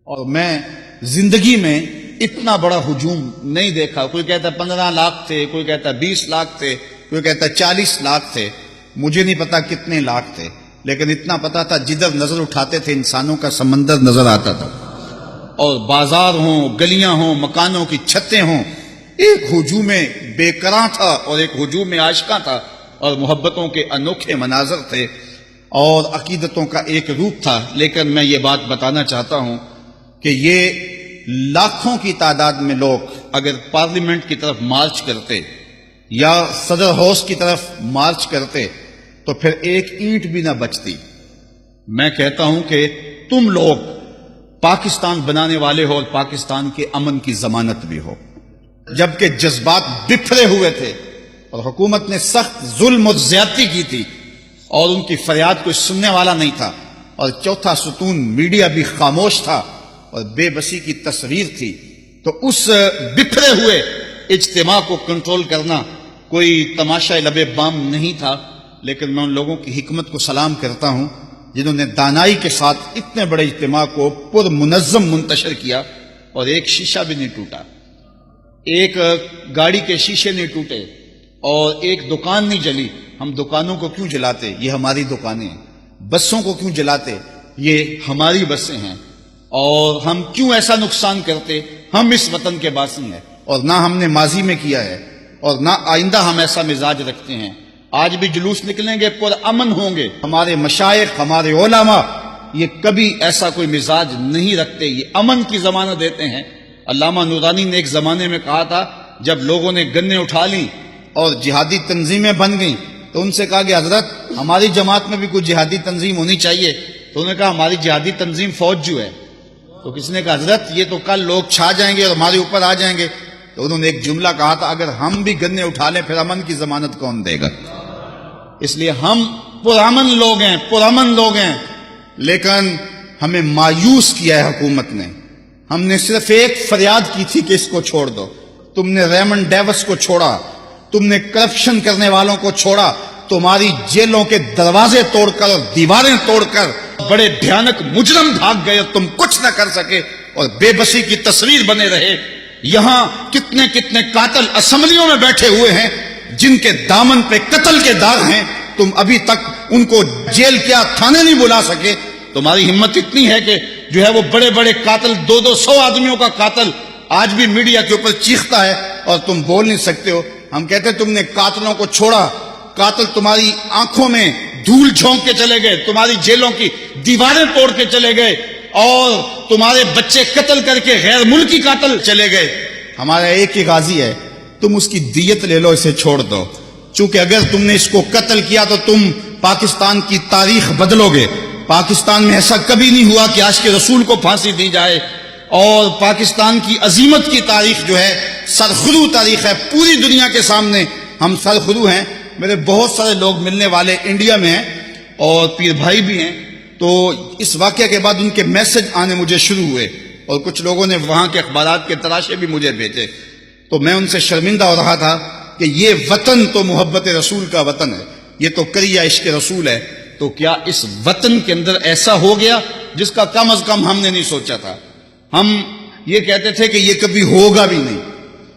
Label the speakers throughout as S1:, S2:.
S1: اور میں زندگی میں اتنا بڑا ہجوم نہیں دیکھا. کوئی کہتا 15 لاکھ تھے, کوئی کہتا 20 لاکھ تھے, کوئی کہتا 40 لاکھ تھے. مجھے نہیں پتا کتنے لاکھ تھے, لیکن اتنا پتا تھا جدھر نظر اٹھاتے تھے انسانوں کا سمندر نظر آتا تھا. اور بازار ہوں, گلیاں ہوں, مکانوں کی چھتیں ہوں, ایک ہجوم بے قراں تھا اور ایک ہجوم عاشقاں تھا, اور محبتوں کے انوکھے مناظر تھے اور عقیدتوں کا ایک روپ تھا. لیکن میں یہ بات بتانا چاہتا ہوں کہ یہ لاکھوں کی تعداد میں لوگ اگر پارلیمنٹ کی طرف مارچ کرتے یا صدر ہاؤس کی طرف مارچ کرتے تو پھر ایک اینٹ بھی نہ بچتی. میں کہتا ہوں کہ تم لوگ پاکستان بنانے والے ہو اور پاکستان کے امن کی ضمانت بھی ہو. جبکہ جذبات بکھرے ہوئے تھے اور حکومت نے سخت ظلم اور زیادتی کی تھی اور ان کی فریاد کوئی سننے والا نہیں تھا, اور چوتھا ستون میڈیا بھی خاموش تھا اور بے بسی کی تصویر تھی, تو اس بکھرے ہوئے اجتماع کو کنٹرول کرنا کوئی تماشا لب بام نہیں تھا. لیکن میں ان لوگوں کی حکمت کو سلام کرتا ہوں جنہوں نے دانائی کے ساتھ اتنے بڑے اجتماع کو پر منظم منتشر کیا اور ایک شیشہ بھی نہیں ٹوٹا, ایک گاڑی کے شیشے نہیں ٹوٹے اور ایک دکان نہیں جلی. ہم دکانوں کو کیوں جلاتے؟ یہ ہماری دکانیں ہیں. بسوں کو کیوں جلاتے؟ یہ ہماری بسیں ہیں. اور ہم کیوں ایسا نقصان کرتے؟ ہم اس وطن کے باسی ہیں, اور نہ ہم نے ماضی میں کیا ہے اور نہ آئندہ ہم ایسا مزاج رکھتے ہیں. آج بھی جلوس نکلیں گے, پر امن ہوں گے. ہمارے مشائخ, ہمارے علماء یہ کبھی ایسا کوئی مزاج نہیں رکھتے, یہ امن کی ضمانت دیتے ہیں. علامہ نورانی نے ایک زمانے میں کہا تھا جب لوگوں نے گنیں اٹھا لیں اور جہادی تنظیمیں بن گئیں تو ان سے کہا کہ حضرت ہماری جماعت میں بھی کوئی جہادی تنظیم ہونی چاہیے. تو انہوں نے کہا ہماری جہادی تنظیم فوج جو ہے. تو کسی نے کہا حضرت یہ تو کل لوگ چھا جائیں گے اور ہمارے اوپر آ جائیں گے. تو انہوں نے ایک جملہ کہا تھا, اگر ہم بھی گنے اٹھا لیں پھر امن کی ضمانت کون دے گا؟ اس لیے ہم پرامن لوگ ہیں, پرامن لوگ ہیں. لیکن ہمیں مایوس کیا ہے حکومت نے. ہم نے صرف ایک فریاد کی تھی کہ اس کو چھوڑ دو. تم نے ریمنڈ ڈیوس کو چھوڑا, تم نے کرپشن کرنے والوں کو چھوڑا, تمہاری جیلوں کے دروازے توڑ کر اور دیواریں توڑ کر بڑے بھیانک مجرم بھاگ گئے, تم کچھ نہ کر سکے اور بے بسی کی تصویر بنے رہے. یہاں کتنے کتنے قاتل اسمبلیوں میں بیٹھے ہوئے ہیں جن کے دامن پہ قتل کے داغ ہیں, تم ابھی تک ان کو جیل کیا تھانے نہیں بلا سکے. تمہاری ہمت اتنی ہے کہ جو ہے وہ بڑے بڑے قاتل 200 آدمیوں کا قاتل آج بھی میڈیا کے اوپر چیختا ہے اور تم بول نہیں سکتے ہو. ہم کہتے تم نے قاتلوں کو چھوڑا, قاتل تمہاری آنکھوں میں دھول جھونک کے چلے گئے, تمہاری جیلوں کی دیواریں توڑ کے چلے گئے, اور تمہارے بچے قتل کر کے غیر ملکی قاتل چلے گئے. ہمارا ایک ہی غازی ہے, تم اس کی دیت لے لو, اسے چھوڑ دو. چونکہ اگر تم نے اس کو قتل کیا تو تم پاکستان کی تاریخ بدلو گے. پاکستان میں ایسا کبھی نہیں ہوا کہ آج کے رسول کو پھانسی دی جائے, اور پاکستان کی عظیمت کی تاریخ جو ہے سرخرو تاریخ ہے. پوری دنیا کے سامنے ہم سرخرو ہیں. میرے بہت سارے لوگ ملنے والے انڈیا میں ہیں اور پیر بھائی بھی ہیں, تو اس واقعہ کے بعد ان کے میسج آنے مجھے شروع ہوئے اور کچھ لوگوں نے وہاں کے اخبارات کے تراشے بھی مجھے بھیجے. تو میں ان سے شرمندہ ہو رہا تھا کہ یہ وطن تو محبت رسول کا وطن ہے, یہ تو کریا عشق رسول ہے. تو کیا اس وطن کے اندر ایسا ہو گیا جس کا کم از کم ہم نے نہیں سوچا تھا؟ ہم یہ کہتے تھے کہ یہ کبھی ہوگا بھی نہیں,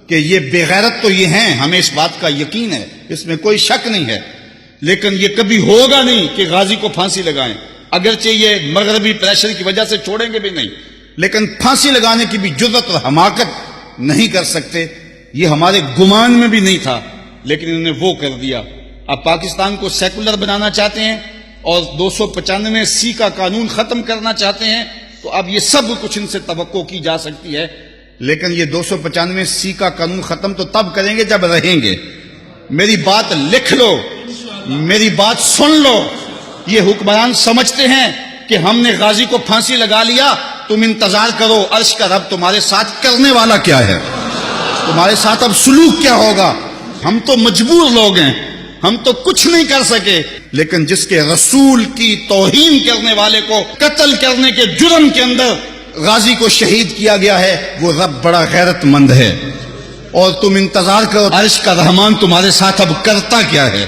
S1: کہ یہ بے غیرت تو یہ ہیں, ہمیں اس بات کا یقین ہے, اس میں کوئی شک نہیں ہے. لیکن یہ کبھی ہوگا نہیں کہ غازی کو پھانسی لگائیں. اگرچہ یہ مغربی پریشر کی وجہ سے چھوڑیں گے بھی نہیں, لیکن پھانسی لگانے کی بھی جرأت اور حماقت نہیں کر سکتے. یہ ہمارے گمان میں بھی نہیں تھا, لیکن انہوں نے وہ کر دیا. اب پاکستان کو سیکولر بنانا چاہتے ہیں اور 295C کا قانون ختم کرنا چاہتے ہیں, تو اب یہ سب کچھ ان سے توقع کی جا سکتی ہے. لیکن یہ 295C کا قانون ختم تو تب کریں گے جب رہیں گے. میری بات لکھ لو, میری بات سن لو. یہ حکمران سمجھتے ہیں کہ ہم نے غازی کو پھانسی لگا لیا, تم انتظار کرو عرش کا رب تمہارے ساتھ کرنے والا کیا ہے, تمہارے ساتھ اب سلوک کیا ہوگا. ہم تو مجبور لوگ ہیں, ہم تو کچھ نہیں کر سکے. لیکن جس کے رسول کی توہین کرنے والے کو قتل کرنے کے جرم کے اندر غازی کو شہید کیا گیا ہے, وہ رب بڑا غیرت مند ہے. اور تم انتظار کرو عرش کا رحمان تمہارے ساتھ اب کرتا کیا ہے.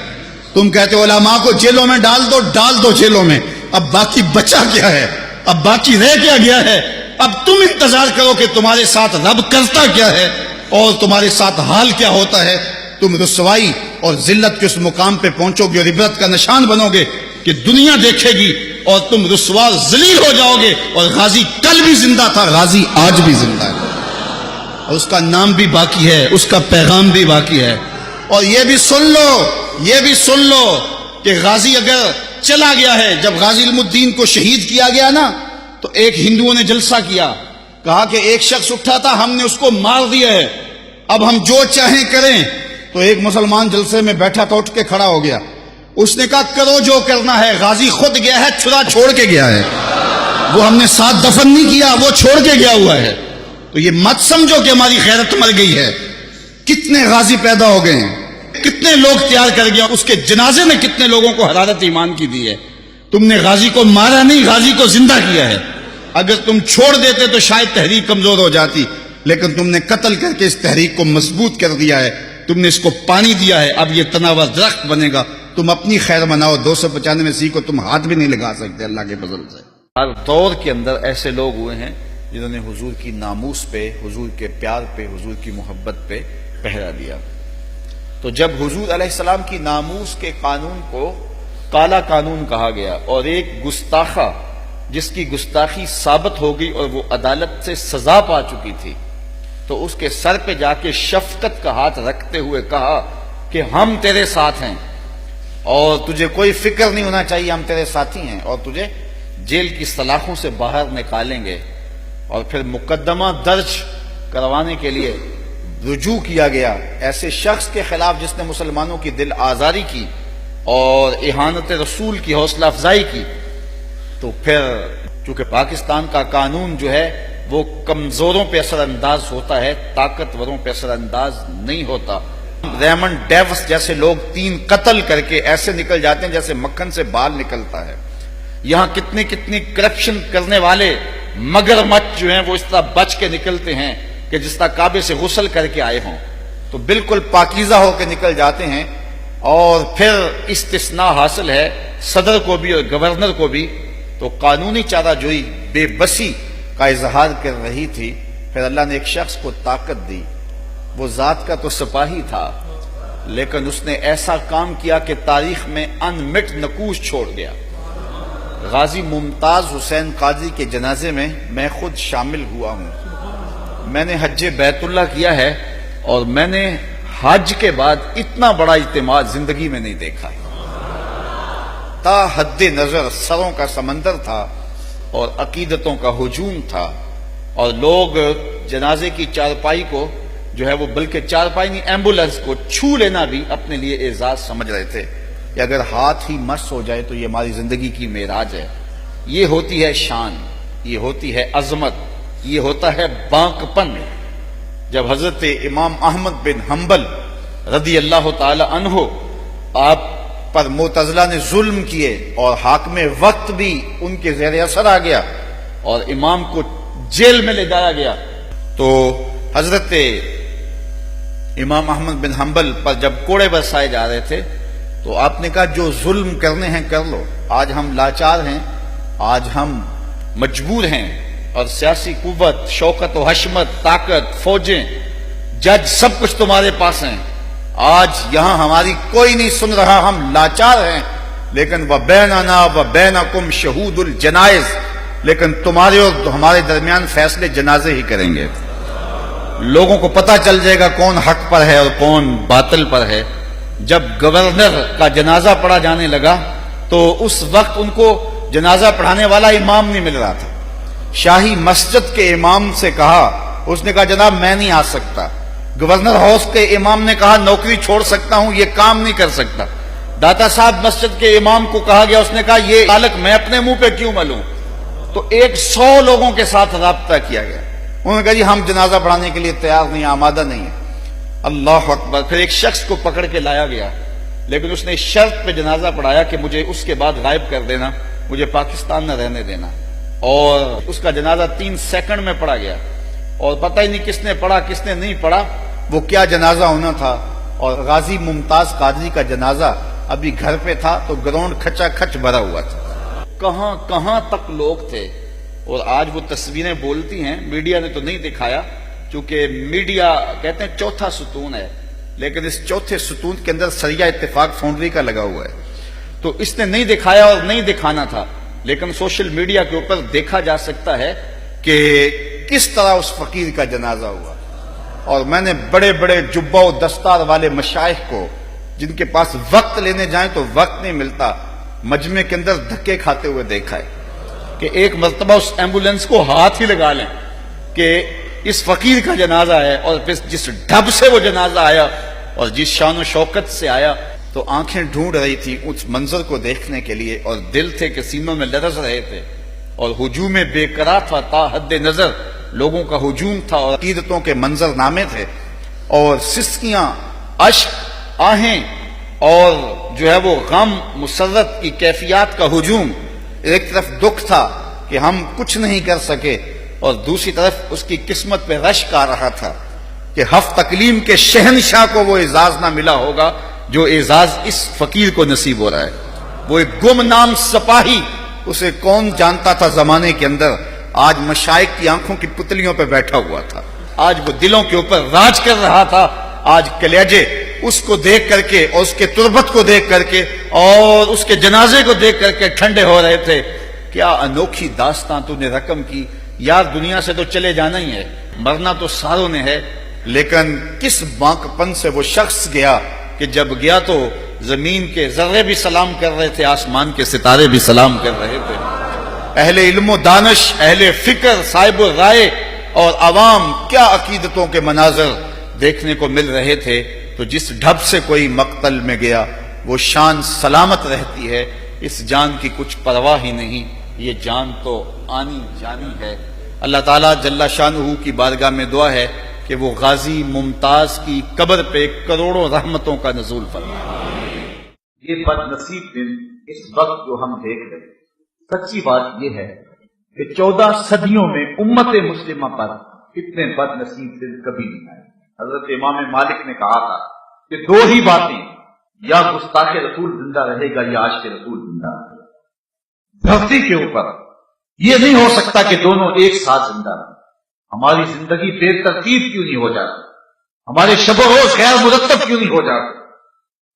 S1: تم کہتے ہو علماء کو جیلوں میں ڈال دو جیلوں میں, اب باقی بچا کیا ہے, اب باقی رہ کیا گیا ہے؟ اب تم انتظار کرو کہ تمہارے ساتھ رب کرتا کیا ہے اور تمہارے ساتھ حال کیا ہوتا ہے. تم رسوائی اور ذلت کے اس مقام پہ پہنچو گے اور عبرت کا نشان بنو گے کہ دنیا دیکھے گی اور تم رسوا ذلیل ہو جاؤ گے. اور غازی کل بھی زندہ تھا, غازی آج بھی زندہ ہے, اور اس کا نام بھی باقی ہے, اس کا پیغام بھی باقی ہے. اور یہ بھی سن لو کہ غازی اگر چلا گیا ہے, جب غازی علم الدین کو شہید کیا گیا نا تو ایک ہندوؤں نے جلسہ کیا, کہا کہ ایک شخص اٹھا تھا, ہم نے اس کو مار دیا ہے, اب ہم جو چاہیں کریں. تو ایک مسلمان جلسے میں بیٹھا تھا, اٹھ کے کھڑا ہو گیا, اس نے کہا کرو جو کرنا ہے, غازی خود گیا ہے, چھرا چھوڑ کے گیا ہے, وہ ہم نے ساتھ دفن نہیں کیا, وہ چھوڑ کے گیا ہوا ہے. تو یہ مت سمجھو کہ ہماری خیرت مر گئی ہے. کتنے غازی پیدا ہو گئے ہیں, کتنے لوگ تیار کر گیا, اس کے جنازے میں کتنے لوگوں کو حرارت ایمان کی دی ہے. تم نے غازی کو مارا نہیں, غازی کو زندہ کیا ہے. اگر تم چھوڑ دیتے تو شاید تحریک کمزور ہو جاتی, لیکن تم نے قتل کر کے اس تحریک کو مضبوط کر دیا ہے, تم نے اس کو پانی دیا ہے, اب یہ تناور درخت بنے گا. تم اپنی خیر مناؤ, 295 کو تم ہاتھ بھی نہیں لگا سکتے اللہ کے فضل سے. ہر دور کے اندر ایسے لوگ ہوئے ہیں جنہوں نے حضور کی ناموس پہ, حضور کے پیار پہ, حضور کی محبت پہ پہرا دیا. تو جب حضور علیہ السلام کی ناموس کے قانون کو کالا قانون کہا گیا اور ایک گستاخہ جس کی گستاخی ثابت ہو گئی اور وہ عدالت سے سزا پا چکی تھی, تو اس کے سر پہ جا کے شفقت کا ہاتھ رکھتے ہوئے کہا کہ ہم تیرے ساتھ ہیں اور تجھے کوئی فکر نہیں ہونا چاہیے, ہم تیرے ساتھی ہیں اور تجھے جیل کی سلاخوں سے باہر نکالیں گے. اور پھر مقدمہ درج کروانے کے لیے رجوع کیا گیا ایسے شخص کے خلاف جس نے مسلمانوں کی دل آزاری کی اور اہانت رسول کی حوصلہ افزائی کی. تو پھر چونکہ پاکستان کا قانون جو ہے وہ کمزوروں پہ اثر انداز ہوتا ہے, طاقتوروں پہ اثر انداز نہیں ہوتا. ریمنڈ ڈیوس جیسے لوگ 3 قتل کر کے ایسے نکل جاتے ہیں جیسے مکھن سے بال نکلتا ہے. یہاں کتنی کرپشن کرنے والے مگر مچھ جو ہیں وہ اس طرح بچ کے نکلتے ہیں کہ جس طرح کعبے سے غسل کر کے آئے ہوں, تو بالکل پاکیزہ ہو کے نکل جاتے ہیں. اور پھر استثناء حاصل ہے صدر کو بھی اور گورنر کو بھی. تو قانونی چارہ جوئی بے بسی کا اظہار کر رہی تھی. پھر اللہ نے ایک شخص کو طاقت دی, وہ ذات کا تو سپاہی تھا لیکن اس نے ایسا کام کیا کہ تاریخ میں انمٹ نقوش چھوڑ گیا. غازی ممتاز حسین قاضی کے جنازے میں میں خود شامل ہوا ہوں. میں نے حج بیت اللہ کیا ہے اور میں نے حج کے بعد اتنا بڑا اجتماع زندگی میں نہیں دیکھا. تا حد نظر سروں کا سمندر تھا اور عقیدتوں کا ہجوم تھا, اور لوگ جنازے کی چارپائی کو جو ہے وہ بلکہ چارپائی نہیں ایمبولینس کو چھو لینا بھی اپنے لیے اعزاز سمجھ رہے تھے کہ اگر ہاتھ ہی مس ہو جائے تو یہ ہماری زندگی کی معراج ہے. یہ ہوتی ہے شان, یہ ہوتی ہے عظمت, یہ ہوتا ہے بانک پن. جب حضرت امام احمد بن حنبل رضی اللہ تعالی عنہ آپ پر معتزلہ نے ظلم کیے اور حاکم وقت بھی ان کے زیر اثر آ گیا اور امام کو جیل میں لے جایا گیا, تو حضرت امام احمد بن حنبل پر جب کوڑے برسائے جا رہے تھے تو آپ نے کہا جو ظلم کرنے ہیں کر لو, آج ہم لاچار ہیں, آج ہم مجبور ہیں, اور سیاسی قوت, شوکت و حشمت, طاقت, فوجیں, جج سب کچھ تمہارے پاس ہیں, آج یہاں ہماری کوئی نہیں سن رہا, ہم لاچار ہیں, لیکن وَبَيْنَنَا وَبَيْنَكُمْ شُهُودُ الْجَنَائِزِ, لیکن تمہارے اور ہمارے درمیان فیصلے جنازے ہی کریں گے. لوگوں کو پتہ چل جائے گا کون حق پر ہے اور کون باطل پر ہے. جب گورنر کا جنازہ پڑھا جانے لگا تو اس وقت ان کو جنازہ پڑھانے والا امام نہیں مل رہا تھا. شاہی مسجد کے امام سے کہا, اس نے کہا جناب میں نہیں آ سکتا. گورنر ہاؤس کے امام نے کہا نوکری چھوڑ سکتا ہوں, یہ کام نہیں کر سکتا. داتا صاحب مسجد کے امام کو کہا گیا, اس نے کہا یہ تعلق میں اپنے منہ پہ کیوں ملوں. تو 100 لوگوں کے ساتھ رابطہ کیا گیا. انہوں نے کہا جی ہم جنازہ پڑھانے کے لیے تیار نہیں, آمادہ نہیں ہیں. اللہ اکبر. پھر ایک شخص کو پکڑ کے لایا گیا, لیکن اس نے شرط پہ جنازہ پڑھایا کہ مجھے اس کے بعد غائب کر دینا, مجھے پاکستان نہ رہنے دینا. اور اس کا جنازہ 3 سیکنڈ میں پڑھا گیا, اور پتہ ہی نہیں کس نے پڑھا کس نے نہیں پڑھا, وہ کیا جنازہ ہونا تھا. اور غازی ممتاز قادری کا جنازہ ابھی گھر پہ تھا تو گراؤنڈ کھچا کھچ بھرا ہوا تھا. کہاں کہاں تک لوگ تھے اور آج وہ تصویریں بولتی ہیں. میڈیا نے تو نہیں دکھایا چونکہ میڈیا کہتے ہیں چوتھا ستون ہے، لیکن اس چوتھے ستون کے اندر سریہ اتفاق فاؤنڈری کا لگا ہوا ہے، تو اس نے نہیں دکھایا اور نہیں دکھانا تھا، لیکن سوشل میڈیا کے اوپر دیکھا جا سکتا ہے کہ کس طرح اس فقیر کا جنازہ ہوا. اور میں نے بڑے بڑے جبہ و دستار والے مشائخ کو، جن کے پاس وقت لینے جائیں تو وقت نہیں ملتا، مجمع کے اندر دھکے کھاتے ہوئے دیکھا ہے کہ ایک مرتبہ اس ایمبولینس کو ہاتھ ہی لگا لیں کہ اس فقیر کا جنازہ ہے، اور پھر جس ڈھب سے وہ جنازہ آیا اور جس شان و شوکت سے آیا تو آنکھیں ڈھونڈ رہی تھی اس منظر کو دیکھنے کے لیے، اور دل تھے کہ سینوں میں لرز رہے تھے، اور ہجوم بے قرار تھا، تا حد نظر لوگوں کا ہجوم تھا، اور عقیدتوں کے منظر نامے تھے، اور سسکیاں، اشک، آہیں اور جو ہے وہ غم مسرت کی کیفیات کا ہجوم. ایک طرف دکھ تھا کہ ہم کچھ نہیں کر سکے، اور دوسری طرف اس کی قسمت پہ رشک آ رہا تھا کہ ہفت تکلیم کے شہنشاہ کو وہ اعزاز نہ ملا ہوگا جو اعزاز اس فقیر کو نصیب ہو رہا ہے. وہ ایک گمنام سپاہی، اسے کون جانتا تھا زمانے کے اندر، آج مشائخ کی آنکھوں کی پتلیوں پہ بیٹھا ہوا تھا، آج وہ دلوں کے اوپر راج کر رہا تھا. آج کلیجے اس کو دیکھ کر کے اور اس کے تربت کو دیکھ کر کے اور اس کے جنازے کو دیکھ کر کے ٹھنڈے ہو رہے تھے. کیا انوکھی داستاں تو نے رقم کی. یار دنیا سے تو چلے جانا ہی ہے، مرنا تو ساروں نے ہے، لیکن کس بانکپن سے وہ شخص گیا کہ جب گیا تو زمین کے ذرے بھی سلام کر رہے تھے، آسمان کے ستارے بھی سلام کر رہے تھے. اہل علم و دانش، اہل فکر، صاحب رائے اور عوام کیا عقیدتوں کے مناظر دیکھنے کو مل رہے تھے. تو جس ڈھب سے کوئی مقتل میں گیا وہ شان سلامت رہتی ہے. اس جان کی کچھ پرواہ ہی نہیں، یہ جان تو آنی جانی ہے. اللہ تعالیٰ جل شانہ کی بارگاہ میں دعا ہے کہ وہ غازی ممتاز کی قبر پہ کروڑوں رحمتوں کا نزول فرمائے.
S2: یہ بد نصیب دن اس وقت جو ہم دیکھ رہے ہیں، سچی بات یہ ہے کہ 14 صدیوں میں امت مسلمہ پر اتنے بد نصیب دن کبھی نہیں آئے. حضرت امام مالک نے کہا تھا کہ دو ہی باتیں، یا گستاخ رسول زندہ رہے گا یا عاشق رسول زندہ رہے گا. دھرتی کے اوپر یہ نہیں ہو سکتا کہ دونوں ایک ساتھ زندہ رہیں. ہماری زندگی بے ترتیب کیوں نہیں ہو جاتی؟ ہمارے شب و روز غیر مرتب کیوں نہیں ہو جاتے؟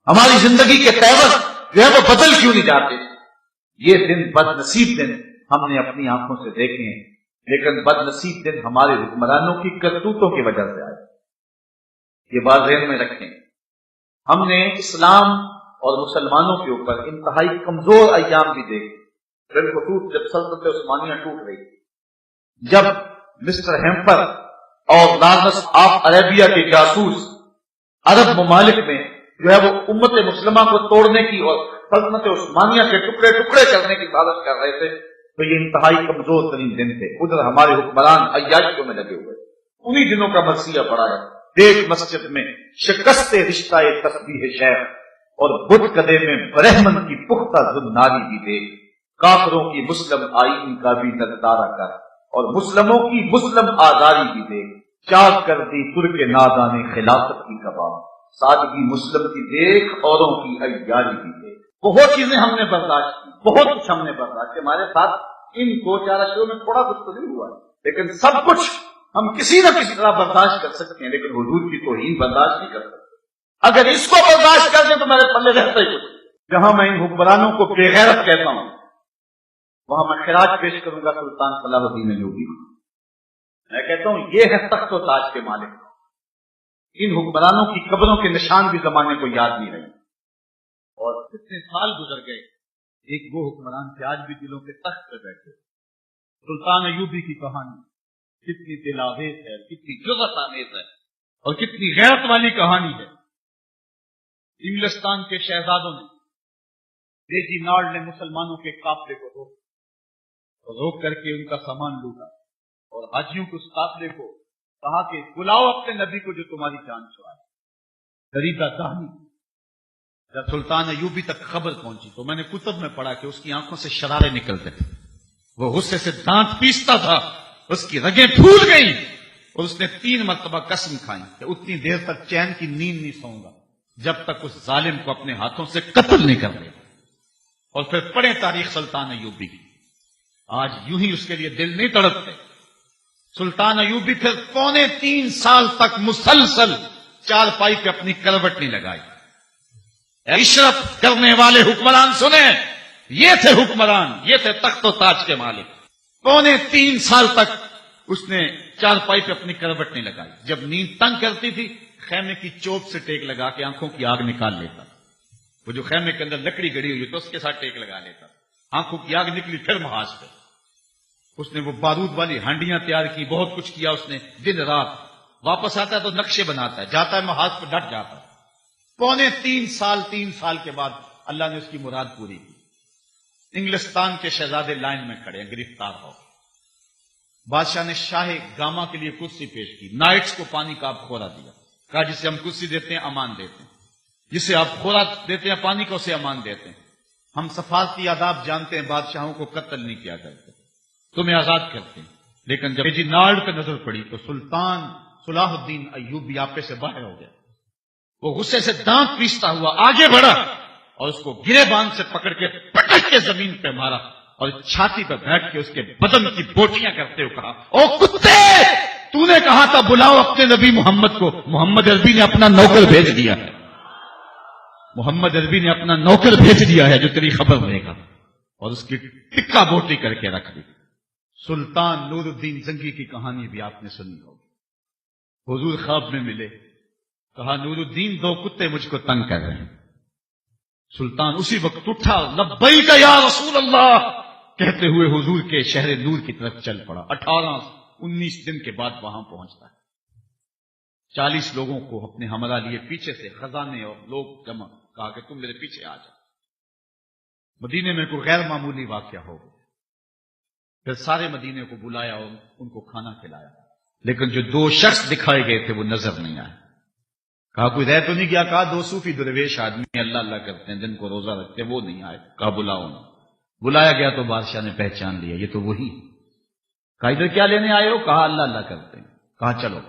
S2: ہماری زندگی کے تیور جو ہے وہ بدل کیوں نہیں جاتے؟ یہ دن بد نصیب دن ہم نے اپنی آنکھوں سے دیکھے ہیں، لیکن بد نصیب دن ہمارے حکمرانوں کی کرتوتوں کی وجہ سے آئے. یہ بات ذہن میں رکھیں. ہم نے اسلام اور مسلمانوں کے اوپر انتہائی کمزور ایام بھی دیکھے. بالخصوص جب سلطنت عثمانیہ ٹوٹ گئی، جب مسٹر ہیمپر اور لارنس آف عربیہ کے جاسوس عرب ممالک میں جو ہے وہ امت مسلمہ کو توڑنے کی اور سلطنت عثمانیہ کے ٹکڑے ٹکڑے کرنے کی سازش کر رہے تھے، تو یہ انتہائی کمزور ترین دن تھے. ادھر ہمارے حکمران عیاشیوں میں لگے ہوئے. انہی دنوں کا مرثیہ پڑا ہے. دیکھ مسجد میں شکست رشتہ تسبیح شیخ، اور بت کدے میں برہمن کی پختہ زناری بھی دیکھ. کافروں کی مسلم آئین کا بھی نظارہ کر، اور مسلموں کی مسلم آزاری بھی دیکھ. چاک کر دی ترک نادان خلافت کی کباب، سادگی مسلم کی دیکھ، اوروں کی عیاری بھی دیکھ. بہت چیزیں ہم نے برداشت کی، بہت کچھ ہم نے برداشت. ہمارے ساتھ ان 2-4 اشروں میں تھوڑا کچھ تو نہیں ہوا، لیکن سب کچھ ہم کسی نہ کسی طرح برداشت کر سکتے ہیں، لیکن حضور کی توہین برداشت نہیں کر سکتے. اگر اس کو برداشت کر دیں تو میرے پلے رہتا ہی کچھ. جہاں میں ان حکمرانوں کو بے غیرت کہتا ہوں، وہاں میں خراج پیش کروں گا سلطان صلاح الدین ایوبی. میں کہتا ہوں یہ ہے تخت و تاج کے مالک. ان حکمرانوں کی قبروں کے نشان بھی زمانے کو یاد نہیں رہے، اور کتنے سال گزر گئے. ایک وہ حکمران تھے آج بھی دلوں کے تخت پہ بیٹھے. سلطان ایوبی کی کہانی کتنی دل آویز ہے، کتنی جرأت آمیز ہے، اور کتنی غیرت والی کہانی ہے. انگلستان کے شہزادوں نے، ریجی نارڈ نے مسلمانوں کے قافلے کو روک کر کے ان کا سامان لوٹا، اور حاجیوں کو اس قافلے کو کہا کہ بلاؤ اپنے نبی کو جو تمہاری جان چھڑائے. دریدہ دہنی. جب سلطان ایوبی تک خبر پہنچی تو میں نے کتب میں پڑھا کہ اس کی آنکھوں سے شرارے نکلتے تھے، وہ غصے سے دانت پیستا تھا، اس کی رگیں پھول گئیں، اور اس نے 3 مرتبہ قسم کھائی کہ اتنی دیر تک چین کی نیند نہیں سوؤں گا جب تک اس ظالم کو اپنے ہاتھوں سے قتل نہیں کر دے. اور پھر پڑھیں تاریخ سلطان ایوبی کی.
S1: آج یوں ہی اس کے لیے دل نہیں تڑپتے. سلطان ایوبی پھر 3.25 سال تک مسلسل چارپائی پہ اپنی کروٹ نہیں لگائی. عشرت کرنے والے حکمران سنیں، یہ تھے حکمران، یہ تھے تخت و تاج کے مالک. 3.25 سال تک اس نے چارپائی پہ اپنی کروٹ نہیں لگائی. جب نیند تنگ کرتی تھی خیمے کی چوب سے ٹیک لگا کے آنکھوں کی آگ نکال لیتا. وہ جو خیمے کے اندر لکڑی گڑی ہوئی تو اس کے ساتھ ٹیک لگا لیتا. آنکھوں کی آگ نکلی پھر محاذ پہ. اس نے وہ بارود والی ہانڈیاں تیار کی، بہت کچھ کیا اس نے دن رات. واپس آتا ہے تو نقشے بناتا ہے، جاتا ہے محاذ پہ ڈٹ جاتا ہے. 3 سال کے بعد اللہ نے اس کی مراد پوری کی. انگلستان کے شہزادے لائن میں کھڑے ہیں، گرفتار ہو. بادشاہ نے شاہ گاما کے لیے کرسی پیش کی. نائٹس کو پانی کا آپ خورا دیا، کہا جسے ہم کرسی دیتے ہیں امان دیتے ہیں، جسے آپ خورا دیتے ہیں پانی کا اسے امان دیتے ہیں. ہم سفارتی آداب جانتے ہیں، بادشاہوں کو قتل نہیں کیا کرتے، تمہیں آزاد کرتے ہیں. لیکن جب ریجینالڈ پہ نظر پڑی تو سلطان صلاح الدین ایوبی آپے سے باہر ہو گیا. وہ غصے سے دانت پیستا ہوا آگے بڑھا اور اس کو گرے باندھ سے پکڑ کے پٹک کے زمین پہ مارا اور چھاتی پہ بیٹھ کے اس کے بدن کی بوٹیاں کرتے ہوئے کہا، او کتے، تو نے کہا تھا بلاؤ اپنے نبی محمد کو، محمد عربی نے اپنا نوکر بھیج دیا ہے. محمد عربی نے اپنا نوکر بھیج دیا ہے جو تیری خبر لے گا. اور اس کی ٹکا بوٹی کر کے رکھ دی. سلطان نور الدین زنگی کی کہانی بھی آپ نے سنی ہوگی. حضور خواب میں ملے، کہا نور الدین 2 کتے مجھ کو تنگ کر رہے ہیں. سلطان اسی وقت اٹھا، لبیک یا رسول اللہ کہتے ہوئے حضور کے شہر نور کی طرف چل پڑا. 18-19 دن کے بعد وہاں پہنچتا ہے. 40 لوگوں کو اپنے ہمراہ لیے پیچھے سے خزانے اور لوگ جمع، کہا کہ تم میرے پیچھے آ جاؤ. مدینے میں کوئی غیر معمولی واقعہ ہو گیا. پھر سارے مدینے کو بلایا اور ان کو کھانا کھلایا. لیکن جو 2 شخص دکھائے گئے تھے وہ نظر نہیں آئے. کہا کوئی رہ تو نہیں گیا؟ کہا 2 صوفی درویش آدمی اللہ اللہ کرتے ہیں، دن کو روزہ رکھتے ہیں، وہ نہیں آئے. کہا بلاؤ انہیں. بلایا گیا تو بادشاہ نے پہچان لیا یہ تو وہی. کہا ادھر کیا لینے آئے ہو؟ کہا اللہ اللہ کرتے ہیں. کہا چلو.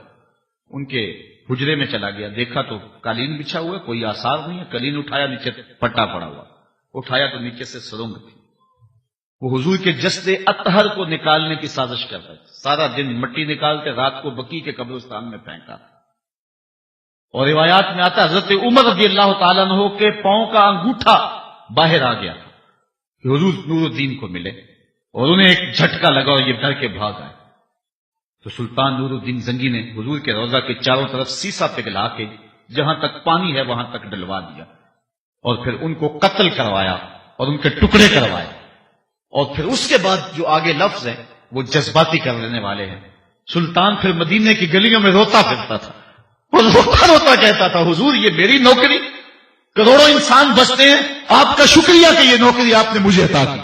S1: ان کے حجرے میں چلا گیا، دیکھا تو قالین بچھا ہوا ہے، کوئی آثار نہیں ہے. قالین اٹھایا، نیچے پٹا پڑا ہوا. اٹھایا تو نیچے سے سرنگ تھی. وہ حضور کے جسد اطہر کو نکالنے کی سازش کر رہے تھے. سارا دن مٹی نکالتے، رات کو بقیع کے قبرستان میں پھینکا. اور روایات میں آتا حضرت عمر رضی اللہ تعالیٰ عنہ کے پاؤں کا انگوٹھا باہر آ گیا کہ حضور نور الدین کو ملے، اور انہیں ایک جھٹکا لگا اور یہ ڈر کے بھاگ آئے. تو سلطان نور الدین زنگی نے حضور کے روضہ کے چاروں طرف سیسا پگھلا کے جہاں تک پانی ہے وہاں تک ڈلوا دیا، اور پھر ان کو قتل کروایا اور ان کے ٹکڑے کروائے. اور پھر اس کے بعد جو آگے لفظ ہیں وہ جذباتی کر لینے والے ہیں. سلطان پھر مدینے کی گلیوں میں روتا پھرتا تھا اور روتا روتا کہتا تھا حضور یہ میری نوکری، کروڑوں انسان بستے ہیں، آپ کا شکریہ کہ یہ نوکری آپ نے مجھے عطا کی.